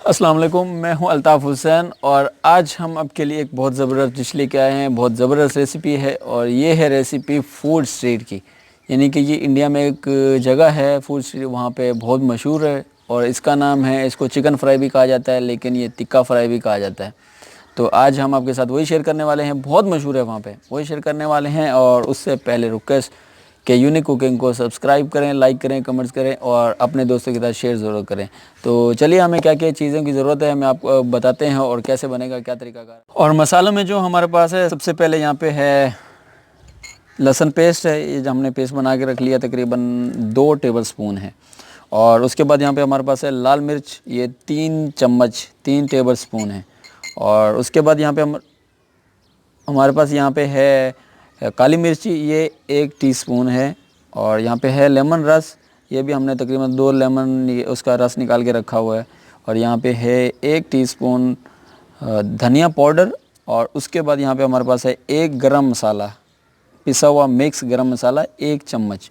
अस्सलाम वालेकुम, मैं हूं अल्ताफ़ हुसैन और आज हम आपके लिए एक बहुत ज़बरदस्त डिश लेके आए हैं। बहुत ज़बरदस्त रेसिपी है और ये है रेसिपी फूड स्ट्रीट की। यानी कि ये इंडिया में एक जगह है फूड स्ट्रीट, वहाँ पे बहुत मशहूर है और इसका नाम है, इसको चिकन फ्राई भी कहा जाता है, लेकिन ये टिक्का फ्राई भी कहा जाता है। तो आज हम आपके साथ वही शेयर करने वाले हैं, बहुत मशहूर है वहाँ पे, वही शेयर करने वाले हैं। और उससे पहले रिक्वेस्ट कि यूनिक कुकिंग को सब्सक्राइब करें, लाइक करें, कमेंट्स करें और अपने दोस्तों के साथ शेयर ज़रूर करें। तो चलिए, हमें क्या क्या चीज़ों की ज़रूरत है हमें आपको बताते हैं और कैसे बनेगा, क्या तरीकाकार। और मसालों में जो हमारे पास है, सबसे पहले यहाँ पे है लहसुन पेस्ट है। ये जो हमने पेस्ट बना के रख लिया, तकरीबन 2 टेबल स्पून है। और उसके बाद यहाँ पे हमारे पास है लाल मिर्च, ये 3 चम्मच 3 टेबल स्पून है। और उसके बाद यहाँ पे हमारे पास यहाँ पे है काली मिर्ची, ये 1 टीस्पून है। और यहाँ पे है लेमन रस, ये भी हमने तकरीबन 2 लेमन उसका रस निकाल के रखा हुआ है। और यहाँ पे है 1 टीस्पून धनिया पाउडर। और उसके बाद यहाँ पे हमारे पास है 1 गरम मसाला, पिसा हुआ मिक्स गरम मसाला 1 चम्मच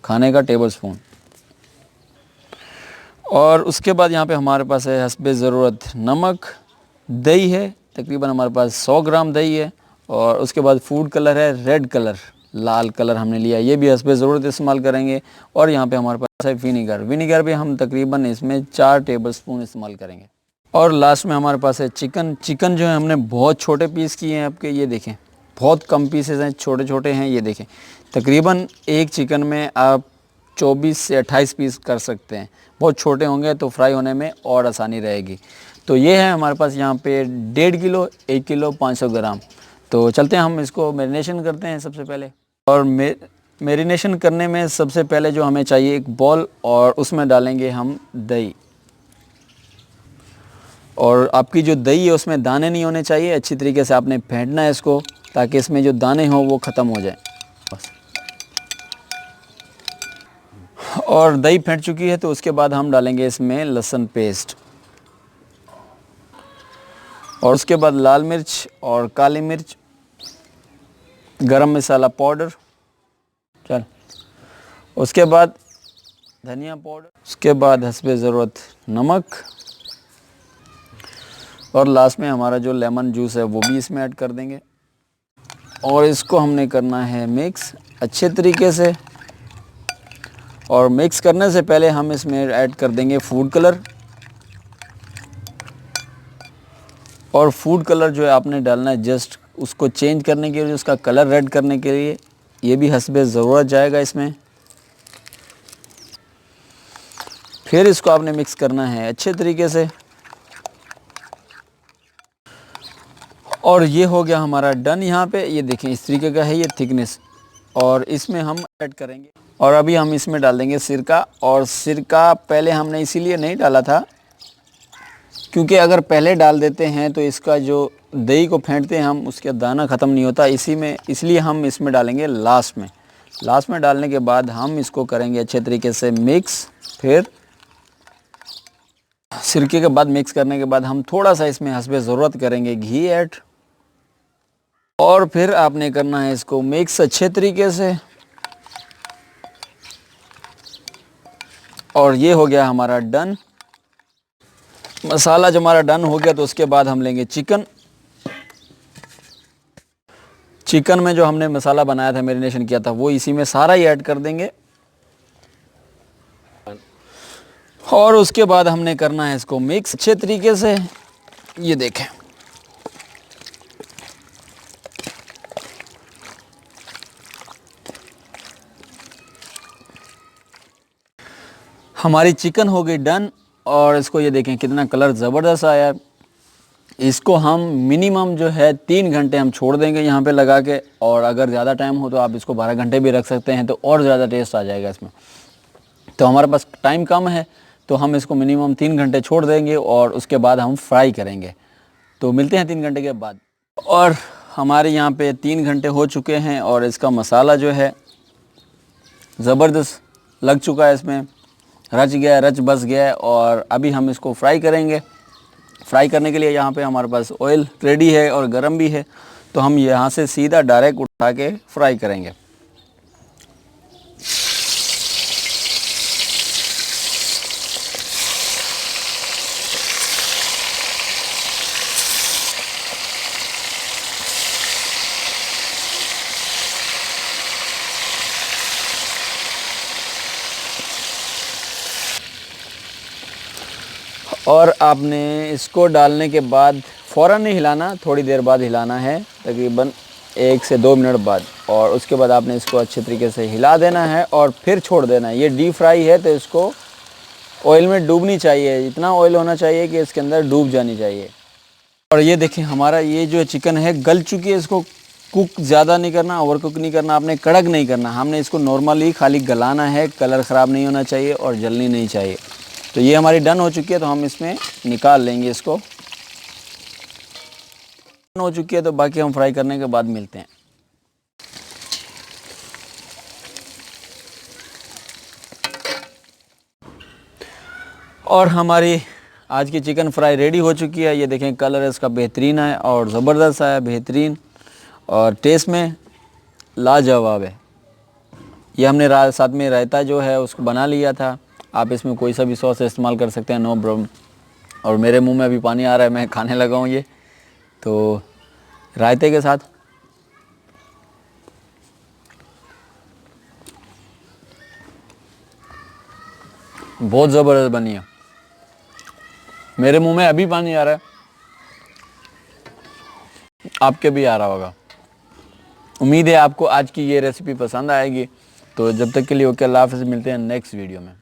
खाने का टेबल स्पून। और उसके बाद यहाँ पे हमारे पास है हस्बे ज़रूरत नमक, दही है, तकरीबन हमारे पास 100 ग्राम दही है। और उसके बाद फूड कलर है रेड कलर, लाल कलर हमने लिया, ये भी हस्बे ज़रूरत इस्तेमाल करेंगे। और यहाँ पे हमारे पास है विनीगर, विनीगर भी हम तकरीबन इसमें 4 टेबल स्पून इस्तेमाल करेंगे। और लास्ट में हमारे पास है चिकन। चिकन जो है हमने बहुत छोटे पीस किए हैं आपके, ये देखें, बहुत कम पीसेस हैं, छोटे छोटे हैं, ये देखें। तकरीबन एक चिकन में आप 24 से 28 पीस कर सकते हैं। बहुत छोटे होंगे तो फ्राई होने में और आसानी रहेगी। तो ये है हमारे पास यहाँ पे 1.5 किलो, 1 किलो 500 ग्राम। तो चलते हैं, हम इसको मैरिनेशन करते हैं सबसे पहले। और मैरिनेशन करने में सबसे पहले जो हमें चाहिए, एक बॉल, और उसमें डालेंगे हम दही। और आपकी जो दही है उसमें दाने नहीं होने चाहिए, अच्छी तरीके से आपने फेंटना है इसको, ताकि इसमें जो दाने हों वो ख़त्म हो जाए। और दही फेंट चुकी है तो उसके बाद हम डालेंगे इसमें लहसुन पेस्ट। और उसके बाद लाल मिर्च और काली मिर्च, गरम मसाला पाउडर, चल, उसके बाद धनिया पाउडर, उसके बाद हस्बे ज़रूरत नमक। और लास्ट में हमारा जो लेमन जूस है वो भी इसमें ऐड कर देंगे। और इसको हमने करना है मिक्स अच्छे तरीके से। और मिक्स करने से पहले हम इसमें ऐड कर देंगे फूड कलर। और फूड कलर जो है आपने डालना है जस्ट उसको चेंज करने के लिए, उसका कलर रेड करने के लिए, ये भी हस्बे ज़रूरत जाएगा इसमें। फिर इसको आपने मिक्स करना है अच्छे तरीके से। और ये हो गया हमारा डन। यहाँ पे ये देखें, इस तरीके का है ये थिकनेस। और इसमें हम ऐड करेंगे, और अभी हम इसमें डाल देंगे सिरका। और सिरका पहले हमने इसीलिए नहीं डाला था क्योंकि अगर पहले डाल देते हैं तो इसका जो दही को फेंटते हैं हम, उसका दाना ख़त्म नहीं होता, इसलिए हम इसमें डालेंगे लास्ट में। लास्ट में डालने के बाद हम इसको करेंगे अच्छे तरीके से मिक्स। फिर सिरके के बाद मिक्स करने के बाद हम थोड़ा सा इसमें हस्बे ज़रूरत करेंगे घी ऐड। और फिर आपने करना है इसको मिक्स अच्छे तरीके से। और ये हो गया हमारा डन। मसाला जो हमारा डन हो गया तो उसके बाद हम लेंगे चिकन। चिकन में जो हमने मसाला बनाया था, मैरिनेशन किया था, वो इसी में सारा ही ऐड कर देंगे। और उसके बाद हमने करना है इसको मिक्स अच्छे तरीके से। ये देखें, हमारी चिकन हो गई डन। और इसको ये देखें कितना कलर ज़बरदस्त आया। इसको हम मिनिमम जो है 3 घंटे हम छोड़ देंगे यहाँ पे लगा के। और अगर ज़्यादा टाइम हो तो आप इसको 12 घंटे भी रख सकते हैं, तो और ज़्यादा टेस्ट आ जाएगा इसमें। तो हमारे पास टाइम कम है तो हम इसको मिनिमम 3 घंटे छोड़ देंगे और उसके बाद हम फ्राई करेंगे। तो मिलते हैं 3 घंटे के बाद। और हमारे यहाँ पे 3 घंटे हो चुके हैं और इसका मसाला जो है ज़बरदस्त लग चुका है, इसमें रच गया, रच बस गया है। और अभी हम इसको फ्राई करेंगे। फ्राई करने के लिए यहाँ पे हमारे पास ऑयल रेडी है और गरम भी है, तो हम यहाँ से सीधा डायरेक्ट उठा के फ्राई करेंगे। और आपने इसको डालने के बाद फ़ौरन नहीं हिलाना, थोड़ी देर बाद हिलाना है, तकरीबन 1 से 2 मिनट बाद। और उसके बाद आपने इसको अच्छे तरीके से हिला देना है और फिर छोड़ देना है। ये डीप फ्राई है तो इसको ऑयल में डूबनी चाहिए, इतना ऑयल होना चाहिए कि इसके अंदर डूब जानी चाहिए। और ये देखिए हमारा ये जो चिकन है गल चुकी है। इसको कुक ज़्यादा नहीं करना, ओवर कुक नहीं करना, आपने कड़क नहीं करना, हमने इसको नॉर्मली खाली गलाना है। कलर ख़राब नहीं होना चाहिए और जलनी नहीं चाहिए। तो ये हमारी डन हो चुकी है, तो हम इसमें निकाल लेंगे इसको। डन हो चुकी है तो बाकी हम फ्राई करने के बाद मिलते हैं। और हमारी आज की चिकन फ्राई रेडी हो चुकी है। ये देखें कलर इसका बेहतरीन है और ज़बरदस्त है, बेहतरीन, और टेस्ट में लाजवाब है। ये हमने साथ में रायता जो है उसको बना लिया था। आप इसमें कोई सा भी सॉस इस्तेमाल कर सकते हैं, नो प्रॉब्लम। और मेरे मुंह में अभी पानी आ रहा है, मैं खाने लगा हूँ ये। तो रायते के साथ बहुत ज़बरदस्त बनी है। मेरे मुंह में अभी पानी आ रहा है, आपके भी आ रहा होगा। उम्मीद है आपको आज की ये रेसिपी पसंद आएगी। तो जब तक के लिए ओके, अल्लाह हाफ़िज़, मिलते हैं नेक्स्ट वीडियो में।